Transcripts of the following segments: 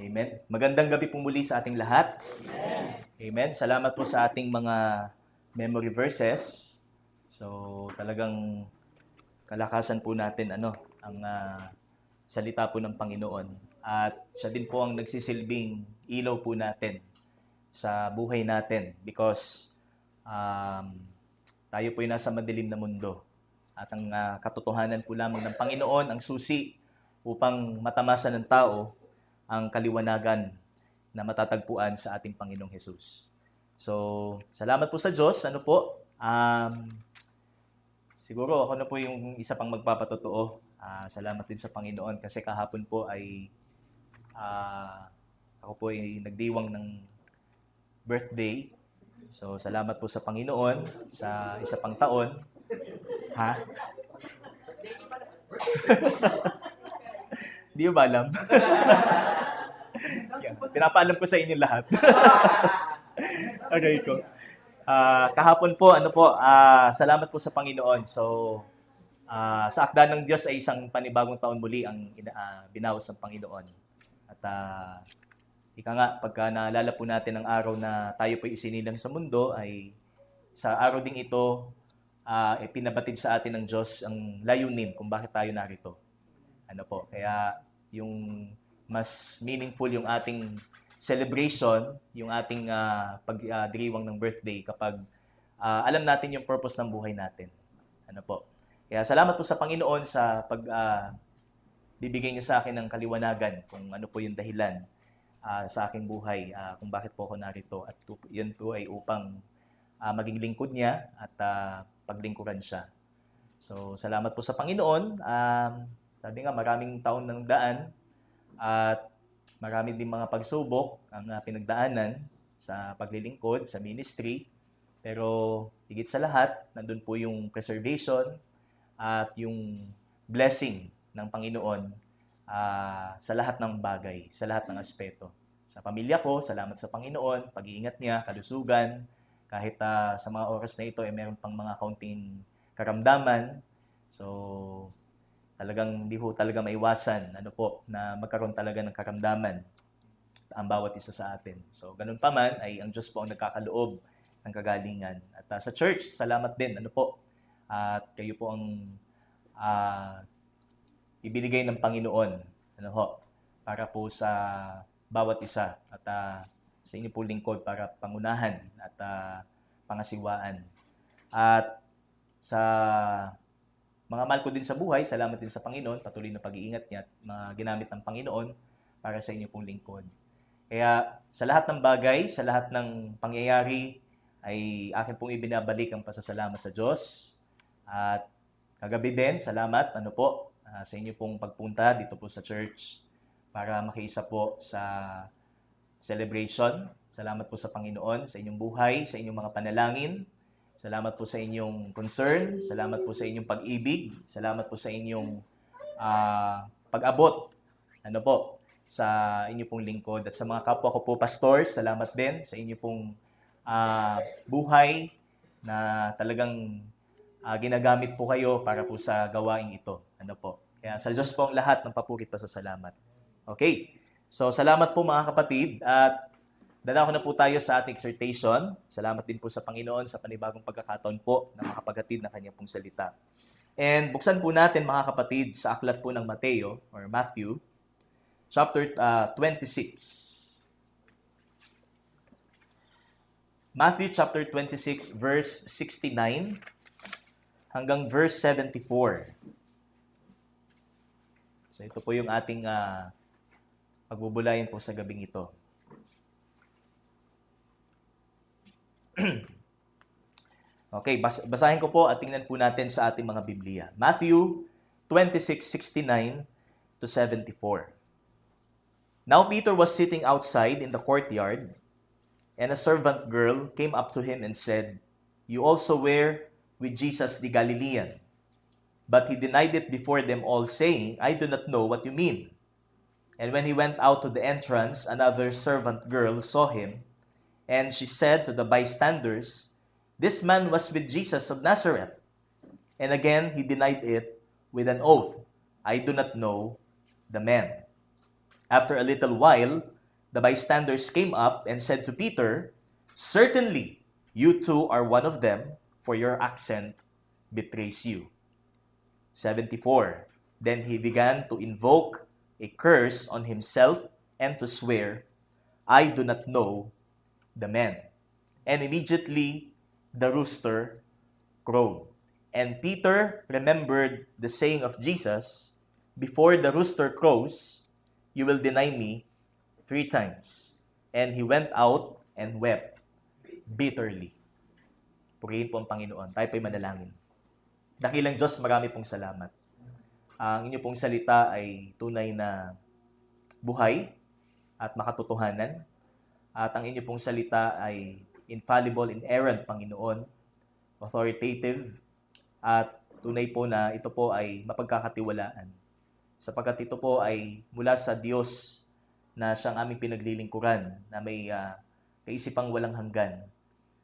Amen. Magandang gabi po muli sa ating lahat. Amen. Salamat po sa ating mga memory verses. So, talagang kalakasan po natin ang salita po ng Panginoon. At siya din po ang nagsisilbing ilaw po natin sa buhay natin because tayo po ay nasa madilim na mundo. At ang katotohanan po lamang ng Panginoon, ang susi upang matamasan ng tao ang kaliwanagan na matatagpuan sa ating Panginoong Hesus. So, salamat po sa Diyos. Siguro ako na po yung isa pang magpapatotoo. Salamat din sa Panginoon kasi kahapon po ay ako po ay nagdiwang ng birthday. So, salamat po sa Panginoon sa isa pang taon. Ha? Di ba alam? Pinapaalam ko sa inyo lahat. Okay ko. Kahapon po, salamat po sa Panginoon. So, sa akda ng Diyos ay isang panibagong taon muli ang binawas ng Panginoon. At ika nga, pagka naalala po natin ang araw na tayo po isinilang sa mundo, ay sa araw ding ito, pinabatid sa atin ng Diyos ang layunin kung bakit tayo narito. Kaya yung mas meaningful yung ating celebration, yung ating pagdiriwang ng birthday kapag alam natin yung purpose ng buhay natin. Kaya salamat po sa Panginoon sa bibigay niyo sa akin ng kaliwanagan kung ano po yung dahilan sa aking buhay, kung bakit po ako narito. At yun po ay upang maging lingkod niya at paglingkuran siya. So, salamat po sa Panginoon. Sabi nga, maraming taon ng daan at marami din mga pagsubok ang pinagdaanan sa paglilingkod, sa ministry. Pero higit sa lahat, nandun po yung preservation at yung blessing ng Panginoon sa lahat ng bagay, sa lahat ng aspeto. Sa pamilya ko, salamat sa Panginoon, pag-iingat niya, kalusugan, kahit sa mga oras na ito, meron pang mga kaunting karamdaman. So, talagang hindi ho talaga maiwasan na magkaroon talaga ng karamdaman ang bawat isa sa atin. So, ganun pa man ay ang Diyos po ang nagkakaloob ng kagalingan. At sa church, salamat din. At kayo po ang ibinigay ng Panginoon para po sa bawat isa at sa inyo po lingkod para pangunahan at pangasiwaan. At sa mga mahal ko din sa buhay, salamat din sa Panginoon, patuloy na pag-iingat niya at mga ginamit ng Panginoon para sa inyo pong lingkod. Kaya sa lahat ng bagay, sa lahat ng pangyayari, ay akin pong ibinabalik ang pasasalamat sa Diyos. At kagabi din, salamat sa inyo pong pagpunta dito po sa church para makiisa po sa celebration. Salamat po sa Panginoon, sa inyong buhay, sa inyong mga panalangin. Salamat po sa inyong concern, salamat po sa inyong pag-ibig, salamat po sa inyong pag-abot sa inyo pong lingkod. At sa mga kapwa ko po pastors, salamat din sa inyo pong buhay na talagang ginagamit po kayo para po sa gawaing ito. Kaya sa Diyos po ang lahat ng papuri at pasasalamat. Okay, so salamat po mga kapatid at dadako na po tayo sa ating exhortation. Salamat din po sa Panginoon sa panibagong pagkakataon po na makapaghatid ng kanyang pong salita. And buksan po natin mga kapatid sa aklat po ng Mateo or Matthew, chapter 26. Matthew chapter 26 verse 69 hanggang verse 74. So ito po yung ating pagbubulayan po sa gabing ito. Okay, basahin ko po at tingnan po natin sa ating mga Biblia. Matthew 26:69 to 74. Now Peter was sitting outside in the courtyard, and a servant girl came up to him and said, "You also were with Jesus the Galilean." But he denied it before them all, saying, "I do not know what you mean." And when he went out to the entrance, another servant girl saw him, and she said to the bystanders, "This man was with Jesus of Nazareth." And again he denied it with an oath, "I do not know the man." After a little while, the bystanders came up and said to Peter, "Certainly, you too are one of them, for your accent betrays you." 74. Then he began to invoke a curse on himself and to swear, "I do not know the man." And immediately the rooster crowed. And Peter remembered the saying of Jesus, "Before the rooster crows, you will deny me 3 times." And he went out and wept bitterly. Purihin po ang Panginoon. Tayo po'y manalangin. Dakilang Diyos, marami pong salamat. Ang inyo pong salita ay tunay na buhay at makatotohanan. At ang inyo pong salita ay infallible, inerrant, Panginoon, authoritative, at tunay po na ito po ay mapagkakatiwalaan. Sapagkat ito po ay mula sa Diyos na siyang aming pinaglilingkuran, na may kaisipang walang hanggan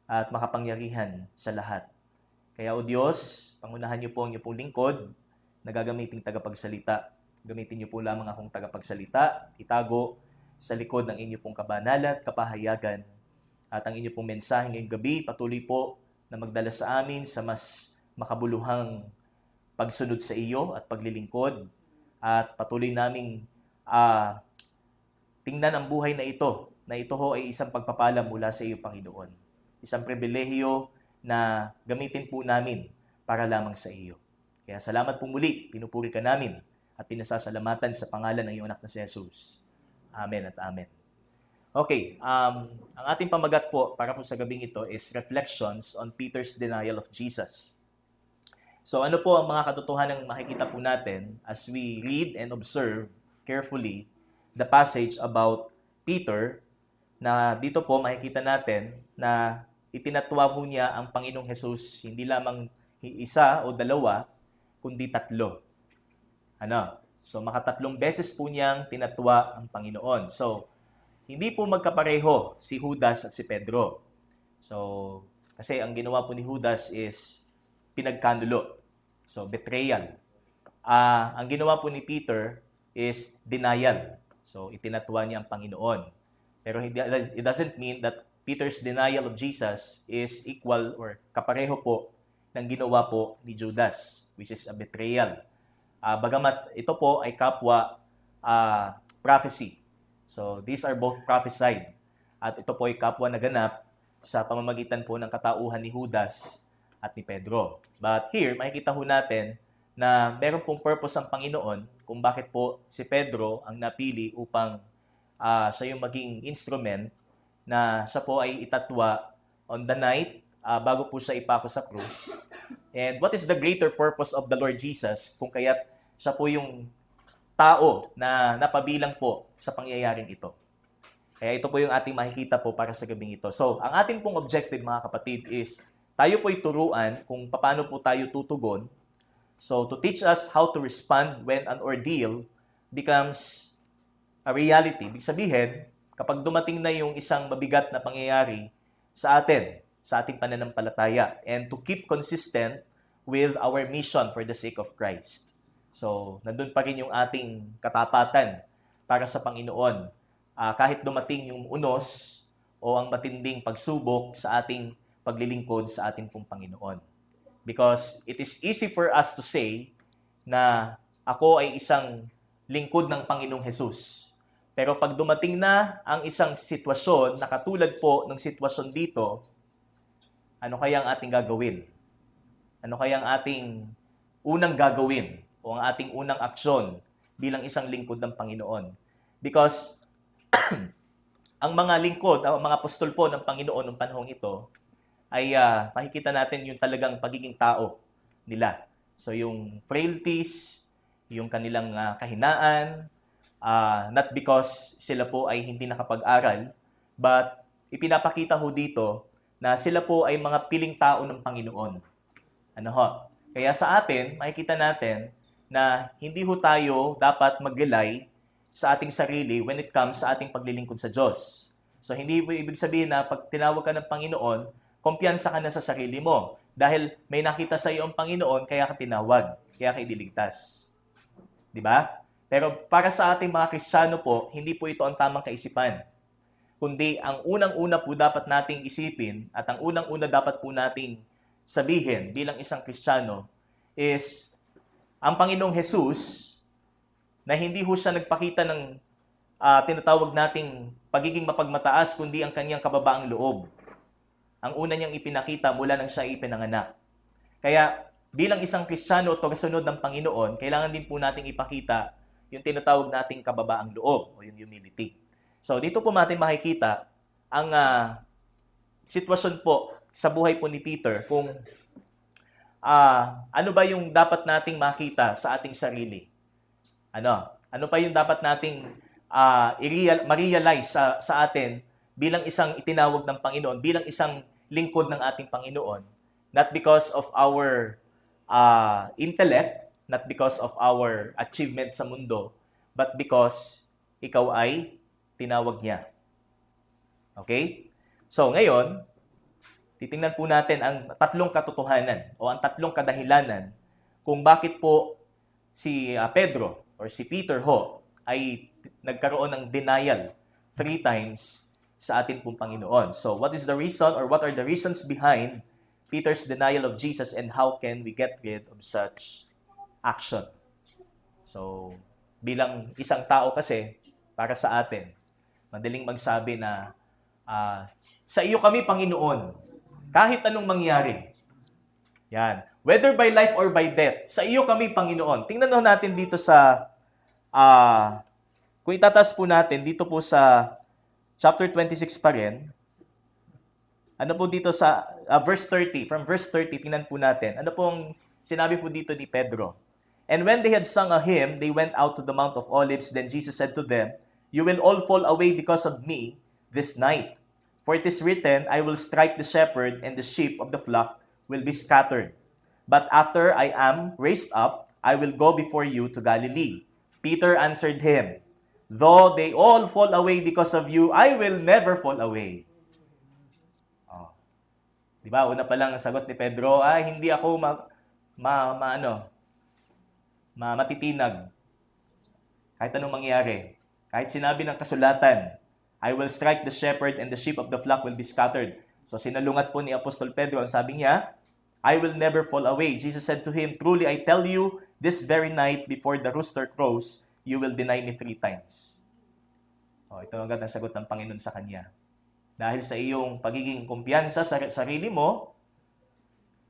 at makapangyarihan sa lahat. Kaya o Diyos, pangunahan niyo po ang inyong pong lingkod na gagamiting tagapagsalita. Gamitin niyo po lamang akong tagapagsalita, itago sa likod ng inyong pong kabanalan at kapahayagan. At ang inyong pong mensahe ngayong gabi, patuloy po na magdala sa amin sa mas makabuluhang pagsunod sa iyo at paglilingkod. At patuloy naming tingnan ang buhay na ito ho ay isang pagpapala mula sa iyo, Panginoon. Isang pribilehiyo na gamitin po namin para lamang sa iyo. Kaya salamat po muli, pinupuri ka namin at pinasasalamatan sa pangalan ng iyong anak na si Jesus. Amen at amen. Okay, ang ating pamagat po para po sa gabing ito is Reflections on Peter's Denial of Jesus. So ano po ang mga katotohanang makikita po natin as we read and observe carefully the passage about Peter, na dito po makikita natin na itinatwa po niya ang Panginoong Jesus hindi lamang isa o dalawa, kundi 3. So, makatatlong beses po niyang tinatwa ang Panginoon. So, hindi po magkapareho si Judas at si Pedro. So, kasi ang ginawa po ni Judas is pinagkanulo. So, betrayal. Ang ginawa po ni Peter is denial. So, itinatwa niya ang Panginoon. Pero it doesn't mean that Peter's denial of Jesus is equal or kapareho po ng ginawa po ni Judas, which is a betrayal. Bagamat ito po ay kapwa prophecy. So, these are both prophesied. At ito po ay kapwa naganap sa pamamagitan po ng katauhan ni Judas at ni Pedro. But here, makikita ho natin na meron pong purpose ang Panginoon kung bakit po si Pedro ang napili upang siya yung maging instrument na siya po ay itatwa on the night bago po siya ipako sa krus. And what is the greater purpose of the Lord Jesus kung kaya't siya po yung tao na napabilang po sa pangyayaring ito. Kaya ito po yung ating makikita po para sa gabing ito. So, ang ating pong objective, mga kapatid, is tayo po'y turuan kung paano po tayo tutugon. So, to teach us how to respond when an ordeal becomes a reality. Ibig sabihin, kapag dumating na yung isang mabigat na pangyayari sa atin, sa ating pananampalataya, and to keep consistent with our mission for the sake of Christ. So, nandun pa rin yung ating katapatan para sa Panginoon. Kahit dumating yung unos o ang matinding pagsubok sa ating paglilingkod sa ating pong Panginoon. Because it is easy for us to say na ako ay isang lingkod ng Panginoong Jesus. Pero pag dumating na ang isang sitwasyon na katulad po ng sitwasyon dito, ano kaya ang ating gagawin? Ano kaya ang ating unang gagawin o ang ating unang aksyon bilang isang lingkod ng Panginoon? Because ang mga lingkod, ang mga apostol po ng Panginoon noong panahong ito, ay makikita natin yung talagang pagiging tao nila. So yung frailties, yung kanilang kahinaan, not because sila po ay hindi nakapag-aral, but ipinapakita ho dito na sila po ay mga piling tao ng Panginoon. Ano ho? Kaya sa atin, makikita natin na hindi ho tayo dapat mag-rely sa ating sarili when it comes sa ating paglilingkod sa Diyos. So hindi po ibig sabihin na pag tinawag ka ng Panginoon, kumpiyansa ka na sa sarili mo. Dahil may nakita sa iyo ang Panginoon, kaya ka tinawag, kaya ka idiligtas. Di ba? Pero para sa ating mga Kristiyano po, hindi po ito ang tamang kaisipan. Kundi ang unang-una po dapat nating isipin at ang unang-una dapat po nating sabihin bilang isang Kristiyano is ang Panginoong Jesus na hindi ho siya nagpakita ng tinatawag nating pagiging mapagmataas kundi ang kanyang kababaang loob. Ang una niyang ipinakita mula nang siya ipinanganak. Kaya bilang isang Kristiyano o kasunod ng Panginoon, kailangan din po nating ipakita yung tinatawag nating kababaang loob o yung humility. So dito po natin makikita ang sitwasyon po sa buhay po ni Peter kung ano ba yung dapat nating makita sa ating sarili. Ano pa yung dapat nating ma-realize sa atin bilang isang itinawag ng Panginoon, bilang isang lingkod ng ating Panginoon, not because of our intellect, not because of our achievement sa mundo, but because ikaw ay tinawag niya. Okay? So, ngayon, titingnan po natin ang tatlong katotohanan o ang tatlong kadahilanan kung bakit po si Pedro or si Peter ho ay nagkaroon ng denial 3 times sa atin pong Panginoon. So, what is the reason or what are the reasons behind Peter's denial of Jesus and how can we get rid of such action? So, bilang isang tao kasi, para sa atin, madaling magsabi na sa iyo kami, Panginoon, kahit anong mangyari. Yan. Whether by life or by death, sa iyo kami, Panginoon. Tingnan natin dito sa, kung itataas po natin, dito po sa chapter 26 pa rin, ano po dito sa verse 30, from verse 30, tingnan po natin, ano pong sinabi po dito ni Pedro. And when they had sung a hymn, they went out to the Mount of Olives. Then Jesus said to them, you will all fall away because of me this night. For it is written, I will strike the shepherd, and the sheep of the flock will be scattered. But after I am raised up, I will go before you to Galilee. Peter answered him, though they all fall away because of you, I will never fall away. Oh. Diba? Una pa lang ang sagot ni Pedro, hindi ako matitinag. Kahit anong mangyari. Kahit sinabi ng kasulatan, I will strike the shepherd and the sheep of the flock will be scattered. So sinalungat po ni Apostol Pedro, ang sabi niya, I will never fall away. Jesus said to him, truly I tell you, this very night before the rooster crows, you will deny me 3 times. Ito agad ang sagot ng Panginoon sa kanya. Dahil sa iyong pagiging kumpiyansa sa sarili mo,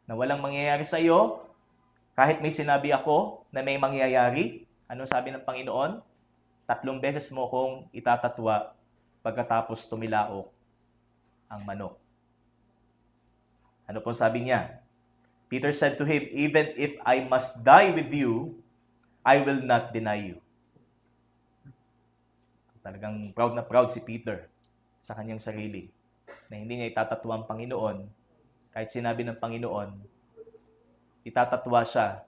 na walang mangyayari sa iyo, kahit may sinabi ako na may mangyayari, anong sabi ng Panginoon? 3 beses mo kong itatatwa pagkatapos tumilaok ang manok. Ano po sabi niya? Peter said to him, even if I must die with you, I will not deny you. Talagang proud na proud si Peter sa kanyang sarili na hindi niya itatatwa ang Panginoon. Kahit sinabi ng Panginoon, itatatwa siya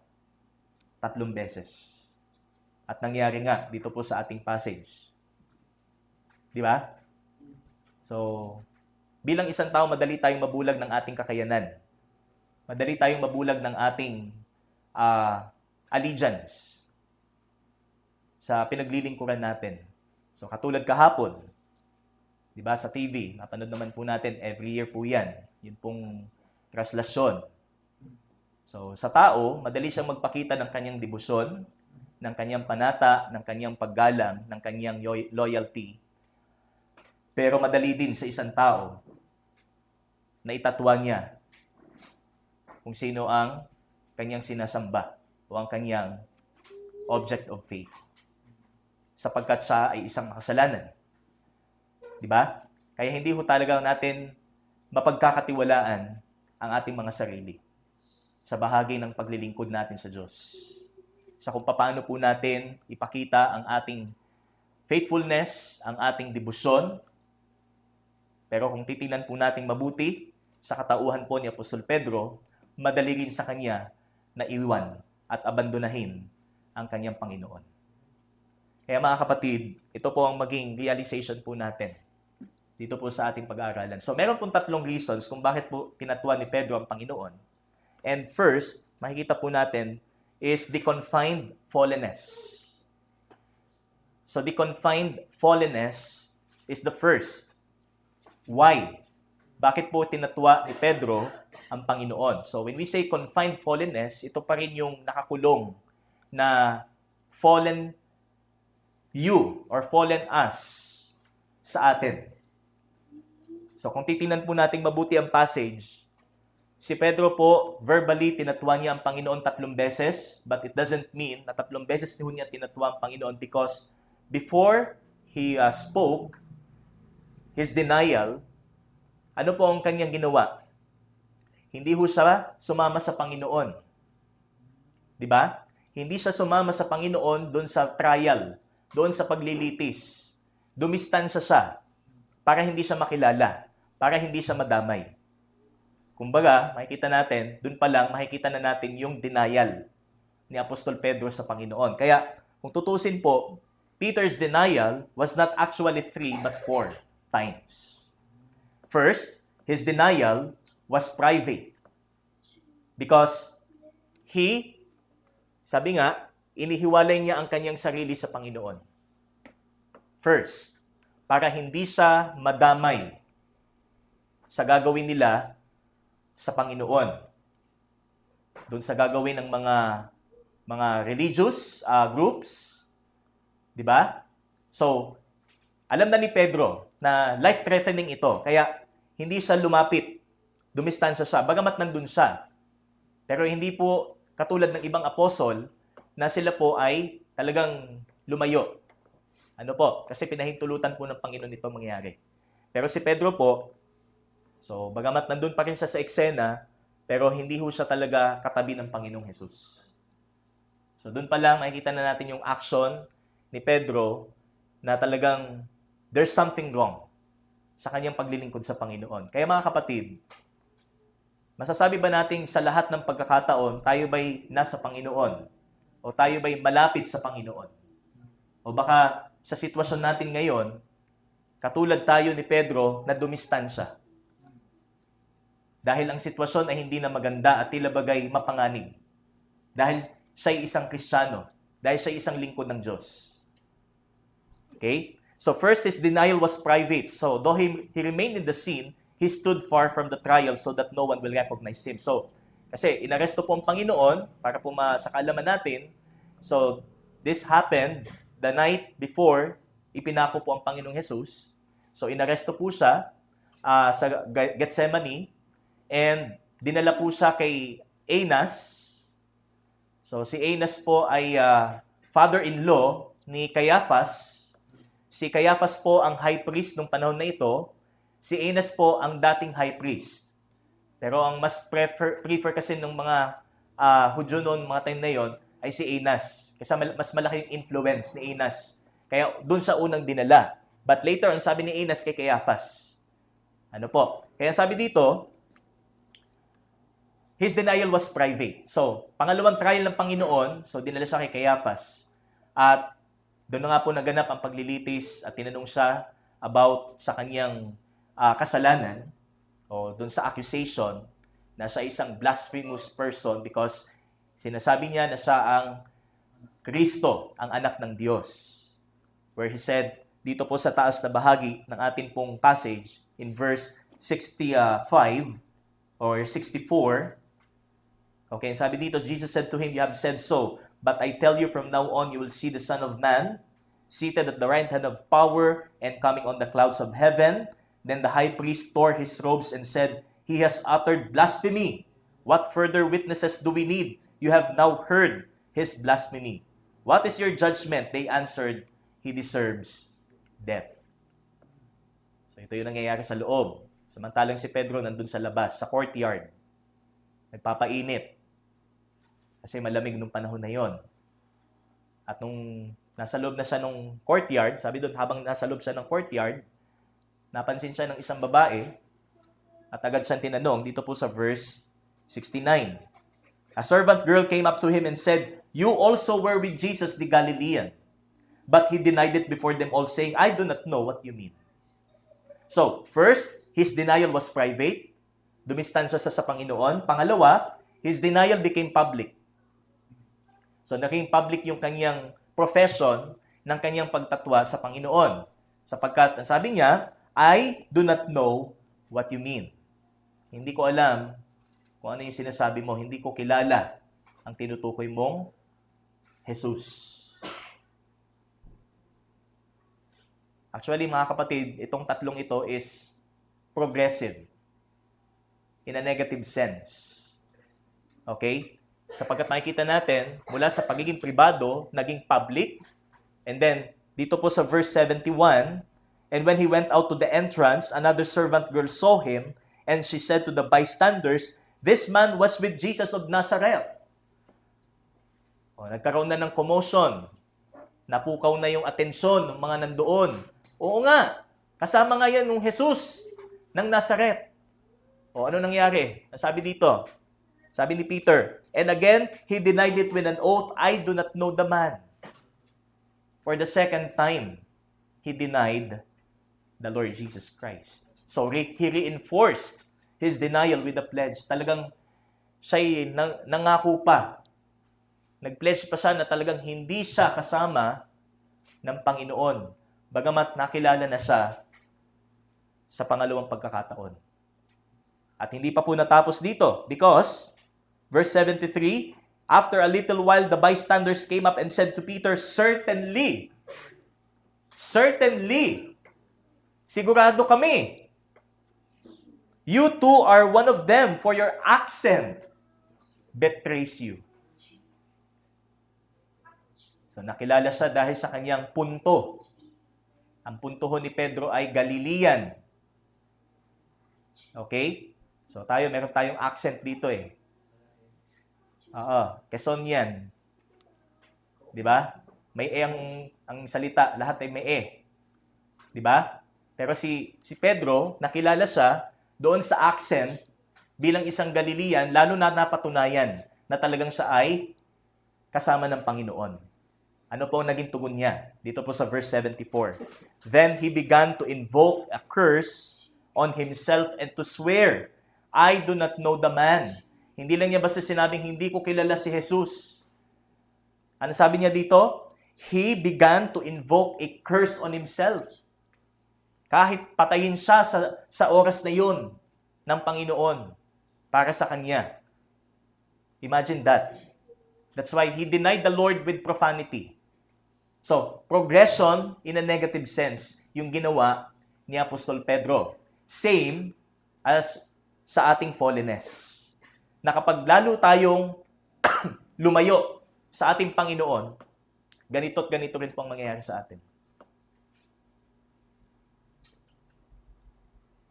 3 beses. At nangyari nga dito po sa ating passage. Di ba? So, bilang isang tao, madali tayong mabulag ng ating kakayanan. Madali tayong mabulag ng ating allegiance sa pinaglilingkuran natin. So, katulad kahapon, di ba, sa TV, napanood naman po natin, every year po yan. Yun pong traslasyon. So, sa tao, madali siyang magpakita ng kanyang debosyon, ng kanyang panata, ng kanyang paggalang, ng kanyang loyalty. Pero madali din sa isang tao na itatwa niya kung sino ang kanyang sinasamba o ang kanyang object of faith. Sapagkat siya ay isang makasalanan. Di ba? Kaya hindi ho talaga natin mapagkakatiwalaan ang ating mga sarili sa bahagi ng paglilingkod natin sa Diyos. Sa kung paano po natin ipakita ang ating faithfulness, ang ating debosyon. Pero kung titingnan po natin mabuti, sa katauhan po ni Apostol Pedro, madali rin sa kanya na iwan at abandonahin ang kanyang Panginoon. Kaya mga kapatid, ito po ang maging realization po natin dito po sa ating pag-aaralan. So meron pong 3 reasons kung bakit po tinatwa ni Pedro ang Panginoon. And first, makikita po natin is the confined fallenness. So the confined fallenness is the first. Why? Bakit po tinatwa ni Pedro ang Panginoon? So when we say confined fallenness, ito pa rin yung nakakulong na fallen you or fallen us sa atin. So kung titingnan po natin mabuti ang passage, si Pedro po, verbally, tinatwa niya ang Panginoon 3 beses, but it doesn't mean na 3 beses niya tinatwa ang Panginoon because before he spoke, his denial, ano po ang kanyang ginawa? Hindi ho siya sumama sa Panginoon. Di ba? Hindi siya sumama sa Panginoon doon sa trial, doon sa paglilitis. Dumistansa siya para hindi siya makilala, para hindi siya madamay. Kumbaga, makikita natin, doon pa lang makikita na natin yung denial ni Apostol Pedro sa Panginoon. Kaya, kung tutusin po, Peter's denial was not actually 3 but 4 times. First, his denial was private. Because sabi nga, inihiwalay niya ang kanyang sarili sa Panginoon. First, para hindi siya madamay sa gagawin nila sa Panginoon. Doon sa gagawin ng mga religious groups, di ba? So, alam na ni Pedro na life-threatening ito. Kaya, hindi siya lumapit. Dumistansya siya. Bagamat nandun siya. Pero hindi po katulad ng ibang apostol na sila po ay talagang lumayo. Ano po? Kasi pinahintulutan po ng Panginoon ito mangyari. Pero si Pedro po, so bagamat nandun pa rin siya sa eksena, pero hindi ho siya talaga katabi ng Panginoong Jesus. So doon pa lang makikita na natin yung action ni Pedro na talagang there's something wrong sa kanyang paglilingkod sa Panginoon. Kaya mga kapatid, masasabi ba nating sa lahat ng pagkakataon, tayo ba'y nasa Panginoon? O tayo ba'y malapit sa Panginoon? O baka sa sitwasyon natin ngayon, katulad tayo ni Pedro na dumistansya. Dahil ang sitwasyon ay hindi na maganda at tila bagay mapanganib. Dahil siya'y isang Kristiyano. Dahil siya'y isang lingkod ng Diyos. Okay? So first, his denial was private. So though he remained in the scene, he stood far from the trial so that no one will recognize him. So, kasi inaresto po ang Panginoon, para po sa kaalaman natin, so this happened the night before ipinako po ang Panginoong Jesus. So inaresto po siya sa Gethsemane and dinala po siya kay Annas. So si Annas po ay father-in-law ni Caiaphas. Si Caiaphas po ang high priest nung panahon na ito. Si Annas po ang dating high priest. Pero ang mas prefer kasi ng mga Hudyo noon, mga time na yon, ay si Annas. Kasi mas malaki yung influence ni Annas. Kaya doon sa unang dinala. But later, ang sabi ni Annas kay Caiaphas. Ano po? Kaya sabi dito, his denial was private. So, pangalawang trial ng Panginoon, so dinala siya kay Caiaphas. At doon na nga po naganap ang paglilitis at tinanong siya about sa kanyang kasalanan o doon sa accusation na siya isang blasphemous person because sinasabi niya na siya ang Kristo, ang anak ng Diyos. Where he said, dito po sa taas na bahagi ng ating pong passage, in verse 65 or 64, okay, sabi dito, Jesus said to him, "You have said so, but I tell you from now on, you will see the Son of Man seated at the right hand of power and coming on the clouds of heaven." Then the high priest tore his robes and said, "He has uttered blasphemy. What further witnesses do we need? You have now heard his blasphemy. What is your judgment?" They answered, "He deserves death." So ito yung nangyayari sa loob. Samantalang si Pedro nandun sa labas, sa courtyard. Nagpapainit. Kasi malamig nung panahon na yon. At nung nasa loob na siya ng courtyard, sabi doon, habang nasa loob siya ng courtyard, napansin siya ng isang babae at agad siyang tinanong dito po sa verse 69. A servant girl came up to him and said, "You also were with Jesus the Galilean." But he denied it before them all, saying, "I do not know what you mean." So, first, his denial was private. Dumistansya siya sa Panginoon. Pangalawa, his denial became public. So, naging public yung kanyang profession ng kanyang pagtatwa sa Panginoon. Sapagkat, sabi niya, I do not know what you mean. Hindi ko alam kung ano yung sinasabi mo. Hindi ko kilala ang tinutukoy mong Jesus. Actually, mga kapatid, itong tatlong ito is progressive in a negative sense. Okay? Sapagkat makikita natin, mula sa pagiging pribado, naging public, and then, dito po sa verse 71, and when he went out to the entrance, another servant girl saw him, and she said to the bystanders, this man was with Jesus of Nazareth. Nagkaroon na ng commotion. Napukaw na yung atensyon ng mga nandoon. Oo nga, kasama nga yan ng Jesus ng Nazareth. Ano nangyari? Sabi dito, sabi ni Peter, and again, he denied it with an oath, I do not know the man. For the second time, he denied the Lord Jesus Christ. So he reinforced his denial with a pledge. Talagang siya'y nangako pa. Nag-pledge pa siya na talagang hindi siya kasama ng Panginoon. Bagamat nakilala na siya sa pangalawang pagkakataon. At hindi pa po natapos dito because verse 73, after a little while, the bystanders came up and said to Peter, certainly, sigurado kami, you too are one of them, for your accent betrays you. So nakilala siya dahil sa kanyang punto. Ang punto ni Pedro ay Galilean. Okay? So meron tayong accent dito eh. Quezon yan. Di ba? May E ang salita, lahat ay may E. Di ba? Pero si Pedro, nakilala siya doon sa accent bilang isang Galilean, lalo na napatunayan na talagang siya ay kasama ng Panginoon. Ano po ang naging tugon niya? Dito po sa verse 74. Then he began to invoke a curse on himself and to swear, I do not know the man. Hindi lang niya basta sinabing, hindi ko kilala si Jesus. Ano sabi niya dito? He began to invoke a curse on himself. Kahit patayin siya sa oras na yun ng Panginoon para sa kanya. Imagine that. That's why he denied the Lord with profanity. So, progression in a negative sense, yung ginawa ni Apostol Pedro. Same as sa ating fallenness. Na kapag lalo tayong lumayo sa ating Panginoon, ganito at ganito rin pong mangyayari sa atin.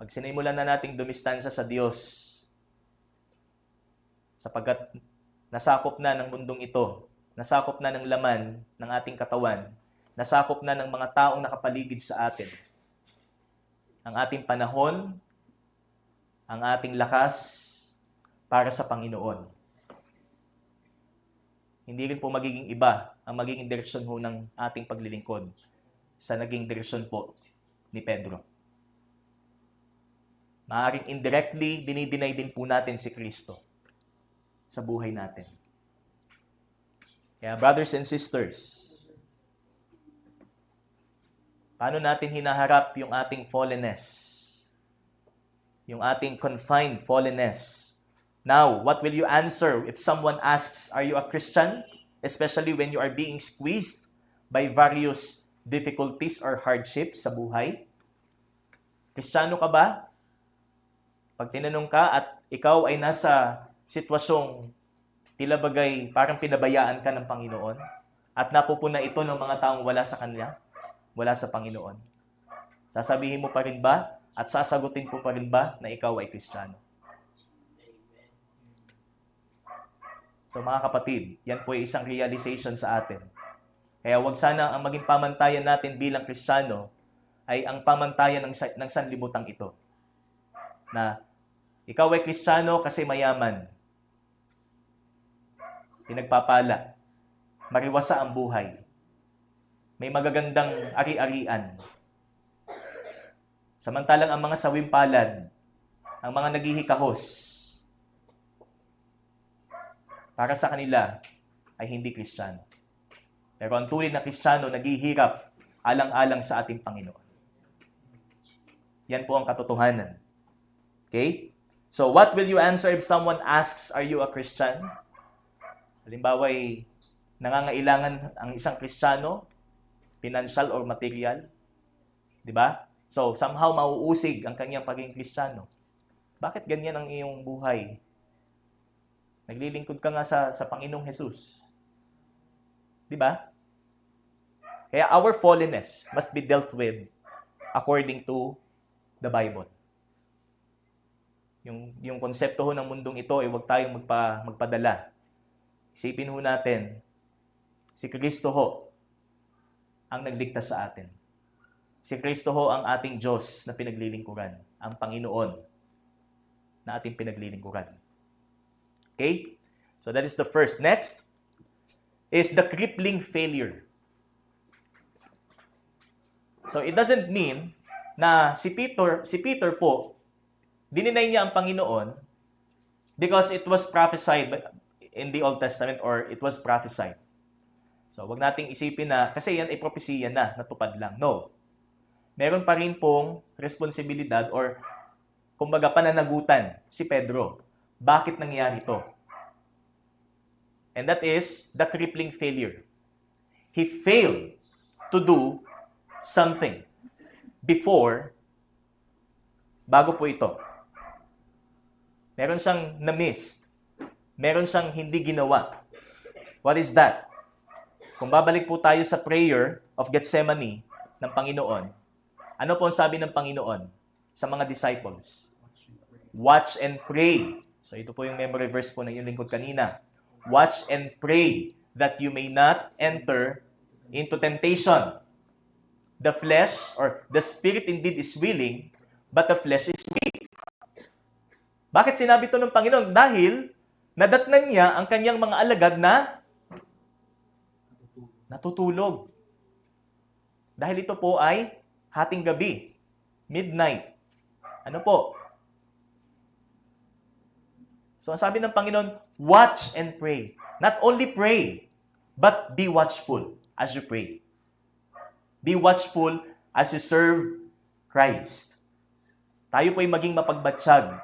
Pag sinimulan na nating dumistansya sa Diyos, sapagkat nasakop na ng mundong ito, nasakop na ng laman ng ating katawan, nasakop na ng mga taong nakapaligid sa atin, ang ating panahon, ang ating lakas, para sa Panginoon. Hindi rin po magiging iba ang magiging direksyon ho ng ating paglilingkod sa naging direksyon po ni Pedro. Maaaring indirectly, dinideny din po natin si Kristo sa buhay natin. Kaya brothers and sisters, paano natin hinaharap yung ating fallenness? Yung ating confined fallenness? Now, what will you answer if someone asks, are you a Christian? Especially when you are being squeezed by various difficulties or hardships sa buhay. Kristiyano ka ba? Pag tinanong ka at ikaw ay nasa sitwasyong tila bagay parang pinabayaan ka ng Panginoon at napupuna ito ng mga taong wala sa Kanya, wala sa Panginoon. Sasabihin mo pa rin ba at sasagutin po pa rin ba na ikaw ay Kristiyano? So mga kapatid, yan po ay isang realization sa atin. Kaya wag sana ang maging pamantayan natin bilang Kristiyano ay ang pamantayan ng sanlibutan ito. Na ikaw ay Kristiyano kasi mayaman, pinagpapala, mariwasa ang buhay, may magagandang ari-arian. Samantalang ang mga sawimpalad, ang mga naghihikahos, para sa kanila ay hindi Kristiyano. Pero ang tunay na Kristiyano naghihirap alang-alang sa ating Panginoon. Yan po ang katotohanan. Okay? So, what will you answer if someone asks, are you a Christian? Halimbawa, nangangailangan ang isang Kristiyano, financial or material. Di ba? So, somehow mauusig ang kanyang pagiging Kristiyano. Bakit ganyan ang iyong buhay? Naglilingkod ka nga sa Panginoong Jesus. Di ba? Kaya our fallenness must be dealt with according to the Bible. Yung konsepto ho ng mundong ito ay huwag tayong magpadala. Isipin ho natin, si Kristo ho ang nagligtas sa atin. Si Kristo ho ang ating Diyos na pinaglilingkuran, ang Panginoon na ating pinaglilingkuran. Okay? So that is the first. Next is the crippling failure. So it doesn't mean na si Peter po, dininay niya ang Panginoon because it was prophesied in the Old Testament or it was prophesied. So wag nating isipin na, kasi yan ay propesya na, natupad lang. No. Meron pa rin pong responsibilidad or kumbaga pananagutan si Pedro. Bakit nangyari ito? And that is the crippling failure. He failed to do something bago po ito. Meron siyang na-missed. Meron siyang hindi ginawa. What is that? Kung babalik po tayo sa prayer of Gethsemane ng Panginoon, ano po ang sabi ng Panginoon sa mga disciples? Watch and pray. So ito po yung memory verse po ng iyong lingkod kanina. Watch and pray that you may not enter into temptation. The flesh or the spirit indeed is willing, but the flesh is weak. Bakit sinabi ito ng Panginoon? Dahil nadatnan niya ang kanyang mga alagad na natutulog. Dahil ito po ay hating gabi, midnight. Ano po? So ang sabi ng Panginoon, watch and pray. Not only pray, but be watchful as you pray. Be watchful as you serve Christ. Tayo po ay maging mapagbatsyag.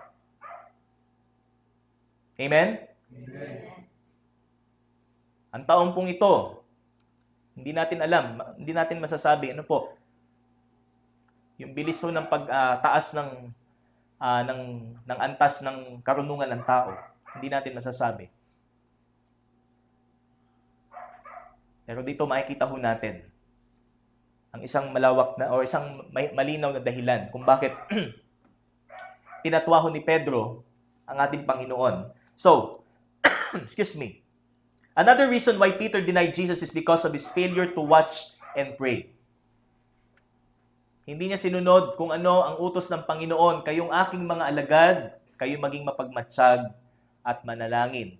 Amen? Amen. Ang taong pong ito, hindi natin alam, hindi natin masasabi, ano po, yung bilis ho ng pagtaas ng antas ng karunungan ng tao, hindi natin masasabi. Pero dito makikita ho natin ang isang malawak na o isang malinaw na dahilan kung bakit tinatwa ho ni Pedro ang ating Panginoon. So, excuse me. Another reason why Peter denied Jesus is because of his failure to watch and pray. Hindi niya sinunod kung ano ang utos ng Panginoon, kayong aking mga alagad, kayo maging mapagmatsyag at manalangin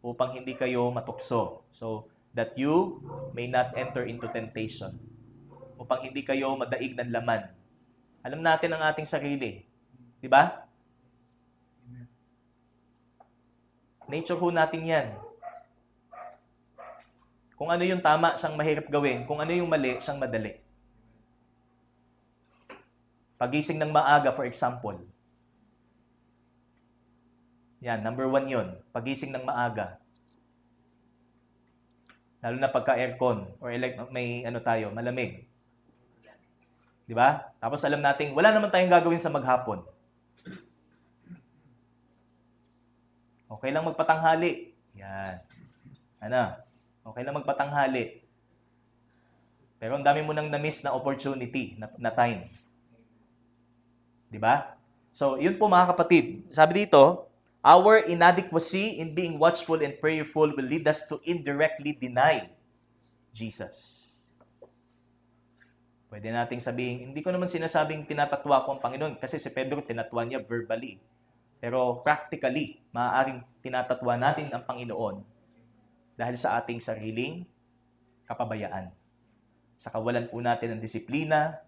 upang hindi kayo matukso. So, that you may not enter into temptation. Upang hindi kayo madaig ng laman. Alam natin ang ating sarili. Di ba? Nature ho natin yan. Kung ano yung tama, siyang mahirap gawin. Kung ano yung mali, siyang madali. Pagising ng maaga, for example. Yan, number 1 yun. Pagising ng maaga. Lalo na pagka-aircon or may malamig. Di ba? Tapos alam natin, wala naman tayong gagawin sa maghapon. Okay lang magpatanghali. Yan. Okay lang magpatanghali. Pero ang dami mo nang na-miss na opportunity, na time. Di ba? So, yun po mga kapatid. Sabi dito, our inadequacy in being watchful and prayerful will lead us to indirectly deny Jesus. Pwede nating sabihin, hindi ko naman sinasabing tinatatwa ko ang Panginoon kasi si Pedro tinatwa niya verbally. Pero practically, maaaring tinatatwa natin ang Panginoon dahil sa ating sariling kapabayaan. Sa kawalan po natin ng disiplina,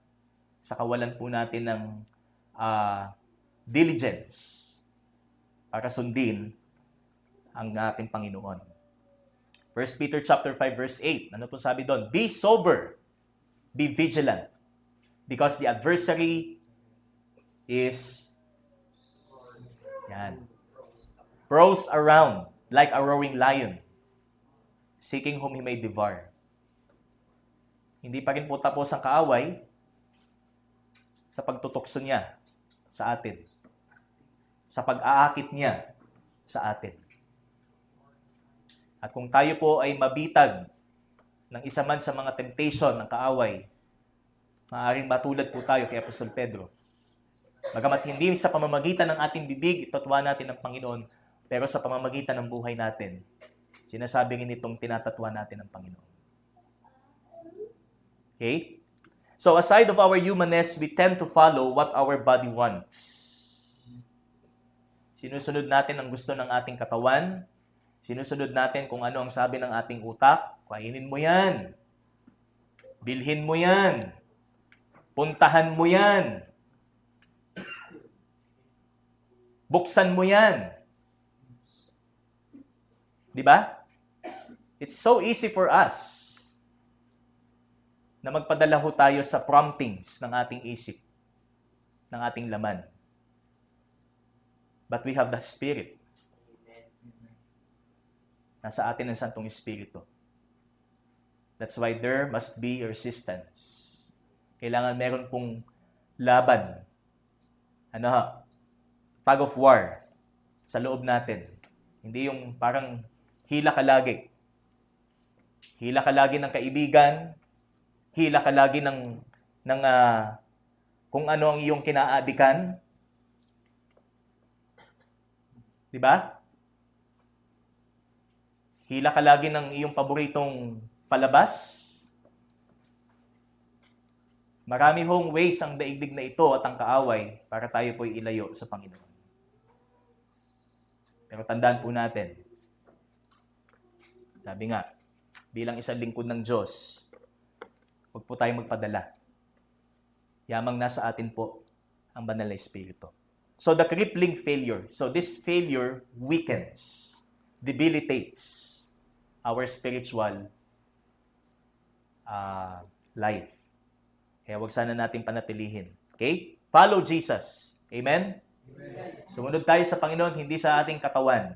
sa kawalan po natin ng diligence para sundin ang ating Panginoon. 1 Peter chapter 5 verse 8. Ano po sabi doon? Be sober, be vigilant, because the adversary is prowls around like a roaring lion, seeking whom he may devour. Hindi pa rin po tapos ang kaaway sa pagtutukso niya sa atin, sa pag-aakit niya sa atin. At kung tayo po ay mabitag ng isa man sa mga temptation ng kaaway, maaaring matulad po tayo kay Apostol Pedro. Bagamat hindi sa pamamagitan ng ating bibig, itatwa natin ng Panginoon, pero sa pamamagitan ng buhay natin, sinasabi rin itong tinatatwa natin ng Panginoon. Okay? So aside of our humanness, we tend to follow what our body wants. Sinusunod natin ang gusto ng ating katawan. Sinusunod natin kung ano ang sabi ng ating utak. Kainin mo yan. Bilhin mo yan. Puntahan mo yan. Buksan mo yan. Di ba? It's so easy for us na magpadala ho tayo sa promptings ng ating isip, ng ating laman. But we have the Spirit. Nasa atin ang Santong Espiritu. That's why there must be resistance. Kailangan meron pong laban. Tug of war sa loob natin. Hindi yung parang hila ka lagi. Hila ka lagi ng kaibigan, hila ka lagi ng kung ano ang iyong kinaadikan. Di ba? Hila ka lagi ng iyong paboritong palabas. Marami hong ways ang daigdig na ito at ang kaaway para tayo po'y ilayo sa Panginoon. Pero tandaan po natin, sabi nga, bilang isang lingkod ng Diyos, huwag po tayong magpadala. Yamang nasa atin po ang banal na Espiritu. So the crippling failure. So this failure weakens, debilitates our spiritual life. Kaya huwag sana natin panatilihin. Okay? Follow Jesus. Amen? Sumunod tayo sa Panginoon, hindi sa ating katawan.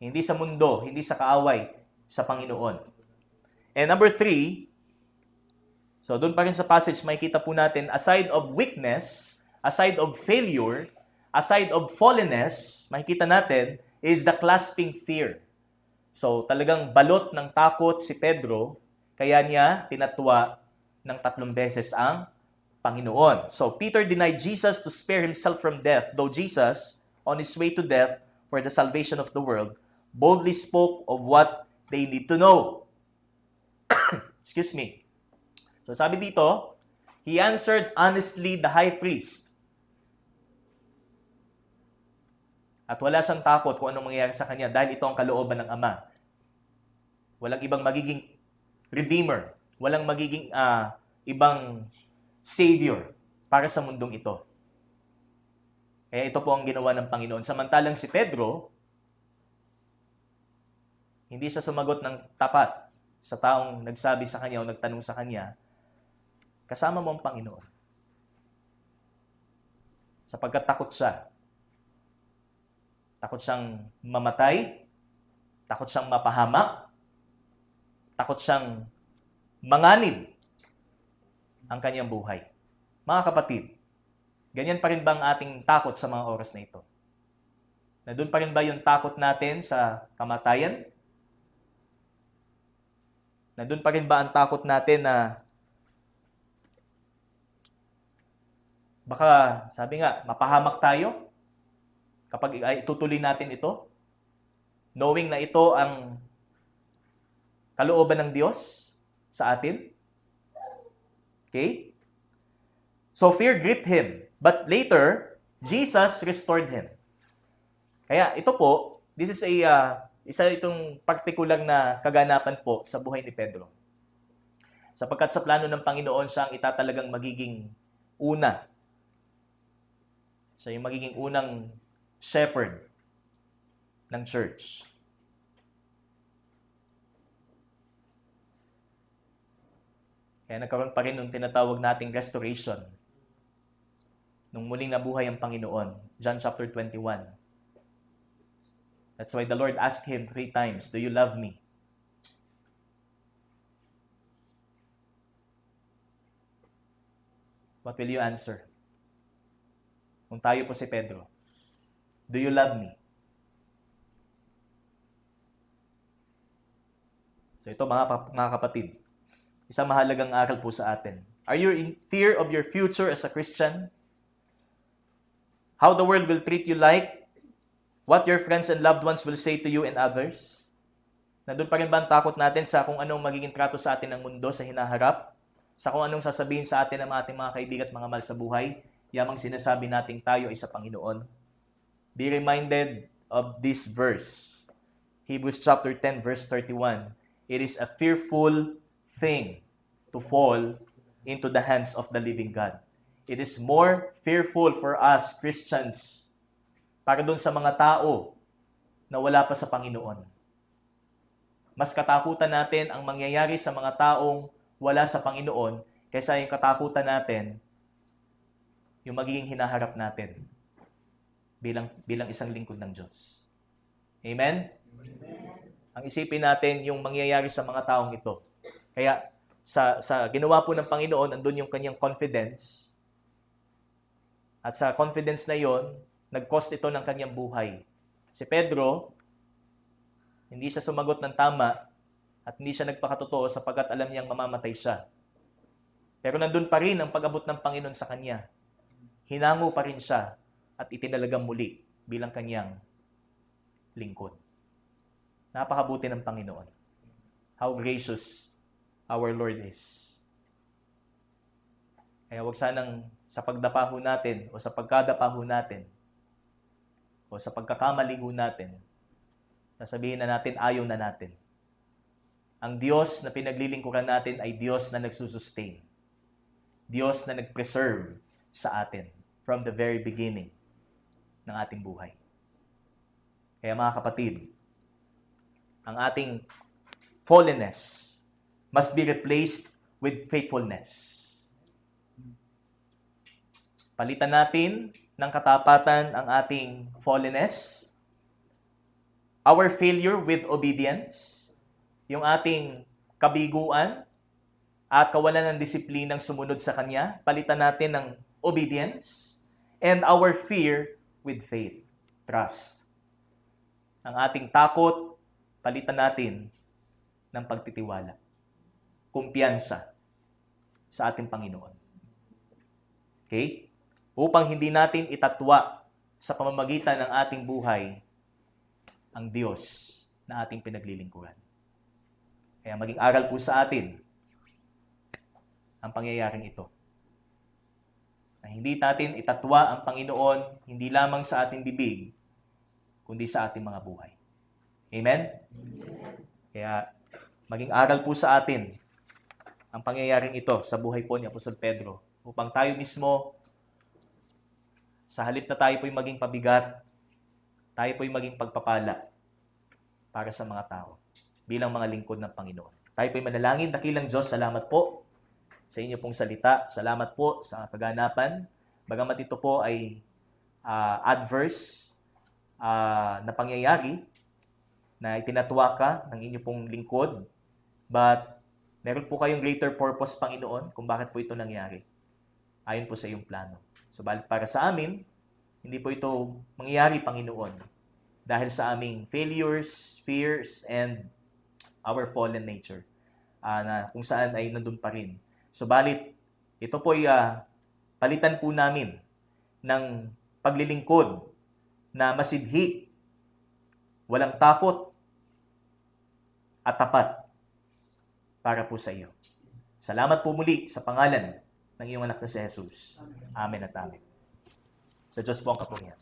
Hindi sa mundo, hindi sa kaaway, sa Panginoon. And number 3, so doon pa rin sa passage, makikita po natin, aside of weakness, aside of failure, aside of fallenness, makikita natin, is the clasping fear. So talagang balot ng takot si Pedro, kaya niya tinatwa ng 3 beses ang Panginoon. So Peter denied Jesus to spare himself from death, though Jesus, on his way to death for the salvation of the world, boldly spoke of what they need to know. Excuse me. So sabi dito, he answered honestly the high priest. At wala siyang takot kung anong mangyayari sa kanya dahil ito ang kalooban ng Ama. Walang ibang magiging redeemer. Walang magiging ibang savior para sa mundong ito. Kaya ito po ang ginawa ng Panginoon. Samantalang si Pedro, hindi siya sumagot ng tapat sa taong nagsabi sa kanya o nagtanong sa kanya, kasama mo ang Panginoon. Sapagkat takot siya. Takot siyang mamatay, takot siyang mapahamak, takot siyang manganib ang kanyang buhay. Mga kapatid, ganyan pa rin ba ang ating takot sa mga oras na ito? Nandun pa rin ba yung takot natin sa kamatayan? Nandun pa rin ba ang takot natin na baka, sabi nga, mapahamak tayo kapag itutuloy natin ito? Knowing na ito ang kalooban ng Diyos sa atin? Okay? So fear gripped him. But later, Jesus restored him. Kaya ito po, this is isa itong partikular na kaganapan po sa buhay ni Pedro. Sapagkat sa plano ng Panginoon, siya ang itatalagang magiging una. Siya yung magiging unang shepherd ng church. Kaya nagkaroon pa rin ng tinatawag nating restoration. Nung muling nabuhay ang Panginoon. John chapter 21. That's why the Lord asked him 3 times, "Do you love me?" What will you answer? Kung tayo po si Pedro, "Do you love me?" So ito mga kapatid, isang mahalagang aral po sa atin. Are you in fear of your future as a Christian? How the world will treat you like? What your friends and loved ones will say to you and others? Nandun pa rin ba ang takot natin sa kung anong magiging trato sa atin ng mundo sa hinaharap? Sa kung anong sasabihin sa atin ng ating mga kaibigan at mga mahal sa buhay? Yamang sinasabi nating tayo ay sa Panginoon. Be reminded of this verse. Hebrews chapter 10 verse 31. It is a fearful thing to fall into the hands of the living God. It is more fearful for us Christians para doon sa mga tao na wala pa sa Panginoon. Mas katakutan natin ang mangyayari sa mga taong wala sa Panginoon kaysa yung katakutan natin yung magiging hinaharap natin bilang isang lingkod ng Diyos. Amen? Ang isipin natin yung mangyayari sa mga taong ito. Kaya sa ginawa po ng Panginoon, andun yung kanyang confidence. At sa confidence na yon, nag-cost ito ng kanyang buhay. Si Pedro, hindi siya sumagot ng tama at hindi siya nagpakatotoo sapagkat alam niyang mamamatay siya. Pero nandun pa rin ang pag-abot ng Panginoon sa kanya. Hinango pa rin siya at itinalagang muli bilang kanyang lingkod. Napakabuti ng Panginoon. How gracious our Lord is. Kaya huwag sanang sa pagdapaho natin o sa pagkadapaho natin o sa pagkakamali natin, sasabihin na natin ayaw na natin. Ang Diyos na pinaglilingkuran natin ay Diyos na nagsusustain. Diyos na nag-preserve sa atin from the very beginning ng ating buhay. Kaya mga kapatid, ang ating fallenness must be replaced with faithfulness. Palitan natin ng katapatan ang ating fallenness, our failure with obedience, yung ating kabiguan at kawalan ng disiplinang sumunod sa Kanya, palitan natin ng obedience, and our fear with faith, trust. Ang ating takot, palitan natin ng pagtitiwala, kumpiyansa sa ating Panginoon. Okay? Upang hindi natin itatwa sa pamamagitan ng ating buhay ang Diyos na ating pinaglilingkuran. Kaya maging aral po sa atin ang pangyayaring ito. Na hindi natin itatwa ang Panginoon hindi lamang sa ating bibig, kundi sa ating mga buhay. Amen? Kaya maging aral po sa atin ang pangyayaring ito sa buhay po ni Apostol Pedro upang tayo mismo sa halip na tayo po'y maging pabigat, tayo po'y maging pagpapala para sa mga tao bilang mga lingkod ng Panginoon. Tayo po'y manalangin. Dakilang Diyos, salamat po sa inyo pong salita. Salamat po sa kaganapan. Bagamat ito po ay adverse na pangyayari na itinatwa ka ng inyo pong lingkod, but meron po kayong greater purpose, Panginoon, kung bakit po ito nangyari. Ayon po sa iyong plano. Subalit para sa amin, hindi po ito mangyayari, Panginoon, dahil sa aming failures, fears, and our fallen nature, na kung saan ay nandun pa rin. Subalit, ito po ay palitan po namin ng paglilingkod na masidhi, walang takot, at tapat para po sa iyo. Salamat po muli sa pangalan ng iyong anak na si Jesus. Amen at amen. Sa Diyos po ang kapurihan.